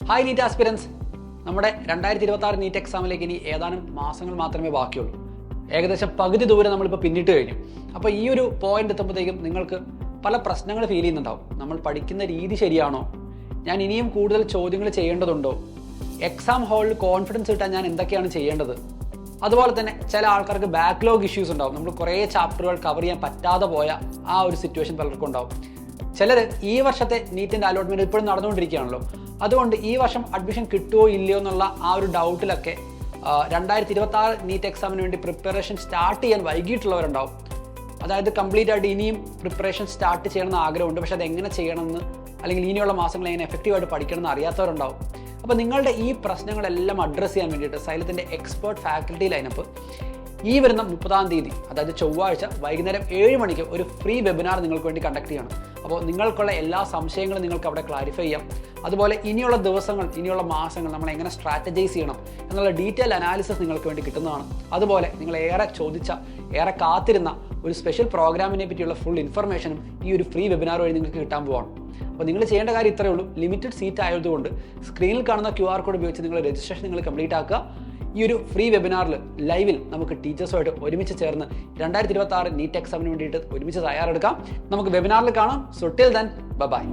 Hi NEET aspirants, നമ്മുടെ 2026 NEET എക്സാമിലേക്ക് ഇനി ഏതാനും മാസങ്ങൾ മാത്രമേ ബാക്കിയുള്ളൂ. ഏകദേശം പകുതി ദൂരം നമ്മളിപ്പോൾ പിന്നിട്ട് കഴിഞ്ഞു. അപ്പോൾ ഈ ഒരു പോയിന്റ് എത്തുമ്പോഴത്തേക്കും നിങ്ങൾക്ക് പല പ്രശ്നങ്ങൾ ഫീൽ ചെയ്യുന്നുണ്ടാവും. നമ്മൾ പഠിക്കുന്ന രീതി ശരിയാണോ? ഞാൻ ഇനിയും കൂടുതൽ ചോദ്യങ്ങൾ ചെയ്യേണ്ടതുണ്ടോ? എക്സാം ഹാളിൽ കോൺഫിഡൻസ് കിട്ടാൻ ഞാൻ എന്തൊക്കെയാണ് ചെയ്യേണ്ടത്? അതുപോലെ തന്നെ ചില ആൾക്കാർക്ക് ബാക്ക്ലോഗ് ഇഷ്യൂസ് ഉണ്ടാവും. നമ്മൾ കുറേ ചാപ്റ്ററുകൾ കവർ ചെയ്യാൻ പറ്റാതെ പോയ ആ ഒരു സിറ്റുവേഷൻ പലർക്കും ഉണ്ടാവും. ചിലർ ഈ വർഷത്തെ നീറ്റിൻ്റെ അലോട്ട്മെൻറ്റ് ഇപ്പോഴും നടന്നുകൊണ്ടിരിക്കുകയാണല്ലോ. അതുകൊണ്ട് ഈ വർഷം അഡ്മിഷൻ കിട്ടുമോ ഇല്ലയോ എന്നുള്ള ആ ഒരു ഡൗട്ടിലൊക്കെ 2026 നീറ്റ് എക്സാമിന് വേണ്ടി പ്രിപ്പറേഷൻ സ്റ്റാർട്ട് ചെയ്യാൻ വൈകിട്ടുള്ളവരുണ്ടാവും. അതായത് കംപ്ലീറ്റ് ആയിട്ട് ഇനിയും പ്രിപ്പറേഷൻ സ്റ്റാർട്ട് ചെയ്യണമെന്ന് ആഗ്രഹമുണ്ട്, പക്ഷെ അതെങ്ങനെ ചെയ്യണമെന്ന് അല്ലെങ്കിൽ ഇനിയുള്ള മാസങ്ങൾ എങ്ങനെ എഫക്റ്റീവായിട്ട് പഠിക്കണമെന്ന് അറിയാത്തവരുണ്ടാവും. അപ്പോൾ നിങ്ങളുടെ ഈ പ്രശ്നങ്ങളെല്ലാം അഡ്രസ്സ് ചെയ്യാൻ വേണ്ടിയിട്ട് സൈലത്തിൻ്റെ എക്സ്പേർട്ട് ഫാക്കൽറ്റി ലൈനപ്പ് ഈ വരുന്ന 30-ാം തീയതി, അതായത് ചൊവ്വാഴ്ച വൈകുന്നേരം 7 മണിക്ക് ഒരു ഫ്രീ വെബിനാർ നിങ്ങൾക്ക് വേണ്ടി കണ്ടക്ട് ചെയ്യണം. അപ്പോൾ നിങ്ങൾക്കുള്ള എല്ലാ സംശയങ്ങളും നിങ്ങൾക്ക് അവിടെ ക്ലാരിഫൈ ചെയ്യാം. അതുപോലെ ഇനിയുള്ള ദിവസങ്ങൾ, ഇനിയുള്ള മാസങ്ങൾ നമ്മൾ എങ്ങനെ സ്ട്രാറ്റജൈസ് ചെയ്യണം എന്നുള്ള ഡീറ്റെയിൽ അനാലിസിസ് നിങ്ങൾക്ക് വേണ്ടി കിട്ടുന്നതാണ്. അതുപോലെ നിങ്ങൾ ഏറെ ചോദിച്ച, ഏറെ കാത്തിരുന്ന ഒരു സ്പെഷ്യൽ പ്രോഗ്രാമിനെ പറ്റിയുള്ള ഫുൾ ഇൻഫർമേഷനും ഈ ഒരു ഫ്രീ വെബിനാർ വഴി നിങ്ങൾക്ക് കിട്ടാൻ പോവാണ്. അപ്പോൾ നിങ്ങൾ ചെയ്യേണ്ട കാര്യം ഇത്രയേ ഉള്ളൂ. ലിമിറ്റഡ് സീറ്റ് ആയതുകൊണ്ട് സ്ക്രീനിൽ കാണുന്ന QR കോഡ് ഉപയോഗിച്ച് നിങ്ങൾ രജിസ്ട്രേഷൻ നിങ്ങൾ കംപ്ലീറ്റ് ആക്കുക. ഈ ഒരു ഫ്രീ വെബിനാറിൽ ലൈവിൽ നമുക്ക് ടീച്ചേഴ്സുമായിട്ട് ഒരുമിച്ച് ചേർന്ന് 2026 നീറ്റ് എക്സാമിന് വേണ്ടിയിട്ട് ഒരുമിച്ച് തയ്യാറെടുക്കാം. നമുക്ക് വെബിനാറിൽ കാണാം. So till then bye.